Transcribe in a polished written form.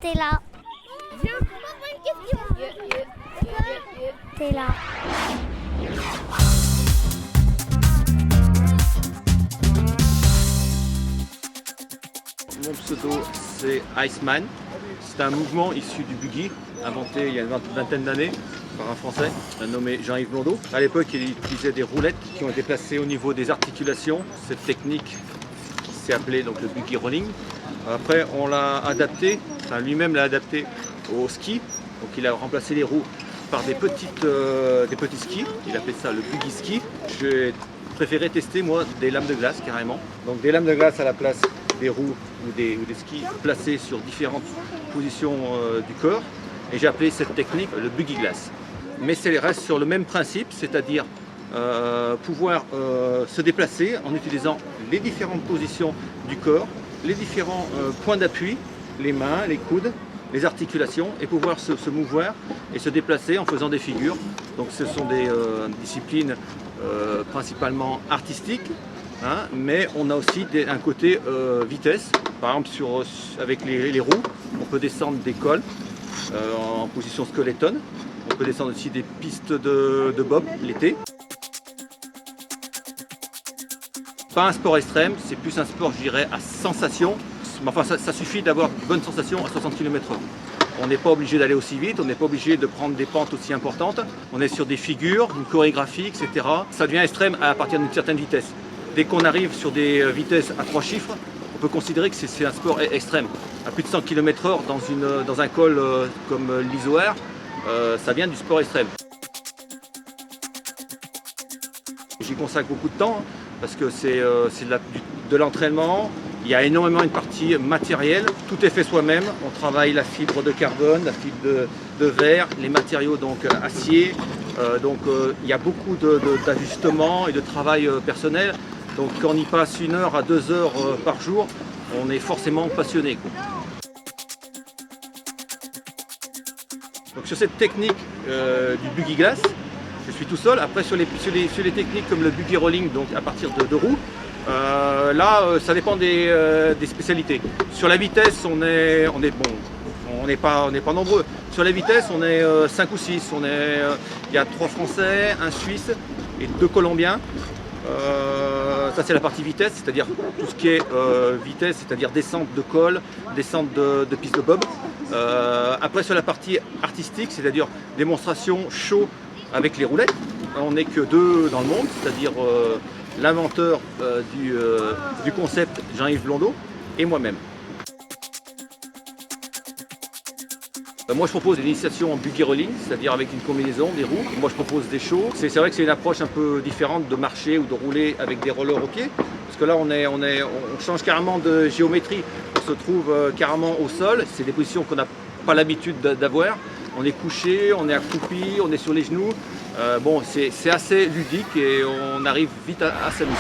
T'es là. Viens, pose-moi une question. T'es là. Mon pseudo, c'est Iceman. C'est un mouvement issu du buggy, inventé il y a une vingtaine d'années par un Français nommé Jean-Yves Blondeau. À l'époque, il utilisait des roulettes qui ont été placées au niveau des articulations. Cette technique qui s'est appelée donc, le buggy rolling. Après, on l'a adapté, enfin, lui-même l'a adapté au ski. Donc, il a remplacé les roues par des petits skis. Il appelait ça le buggy ski. J'ai préféré tester, moi, des lames de glace carrément. Donc, des lames de glace à la place des roues ou des skis placés sur différentes positions du corps, et j'ai appelé cette technique le buggy glass. Mais ça reste sur le même principe, c'est-à-dire pouvoir se déplacer en utilisant les différentes positions du corps, les différents points d'appui, les mains, les coudes, les articulations, et pouvoir se mouvoir et se déplacer en faisant des figures. Donc ce sont des disciplines principalement artistiques. Hein, mais on a aussi un côté vitesse. Par exemple, avec les roues, on peut descendre des cols en position skeleton. On peut descendre aussi des pistes de bob l'été. Pas un sport extrême, c'est plus un sport, je dirais, à sensation. Mais enfin, ça suffit d'avoir de bonnes sensations à 60 km/h. On n'est pas obligé d'aller aussi vite, on n'est pas obligé de prendre des pentes aussi importantes. On est sur des figures, une chorégraphie, etc. Ça devient extrême à partir d'une certaine vitesse. Dès qu'on arrive sur des vitesses à 3 chiffres, on peut considérer que c'est un sport extrême. À plus de 100 km/h dans un col comme l'Isoire, ça vient du sport extrême. J'y consacre beaucoup de temps parce que c'est de l'entraînement. Il y a énormément une partie matérielle. Tout est fait soi-même. On travaille la fibre de carbone, la fibre de verre, les matériaux donc acier. Il y a beaucoup d'ajustements et de travail personnel. Donc quand on y passe 1 heure à 2 heures par jour, on est forcément passionné, quoi. Donc sur cette technique du buggy glass, je suis tout seul. Après sur les techniques comme le buggy rolling, donc à partir de roues, ça dépend des spécialités. Sur la vitesse, on n'est pas nombreux. Sur la vitesse, on est 5 ou 6. Il y a 3 Français, un Suisse et 2 Colombiens. Ça c'est la partie vitesse, c'est-à-dire tout ce qui est vitesse, c'est-à-dire descente de col, descente de piste de bob. Après sur la partie artistique, c'est-à-dire démonstration show avec les roulettes, on n'est que 2 dans le monde, c'est-à-dire l'inventeur du concept Jean-Yves Blondeau et moi-même. Moi je propose une initiation en buggy rolling, c'est-à-dire avec une combinaison, des roues. Moi je propose des shows. C'est vrai que c'est une approche un peu différente de marcher ou de rouler avec des rollers au pied. Parce que là on change carrément de géométrie. On se trouve carrément au sol. C'est des positions qu'on n'a pas l'habitude d'avoir. On est couché, on est accroupi, on est sur les genoux. C'est assez ludique et on arrive vite à s'amuser.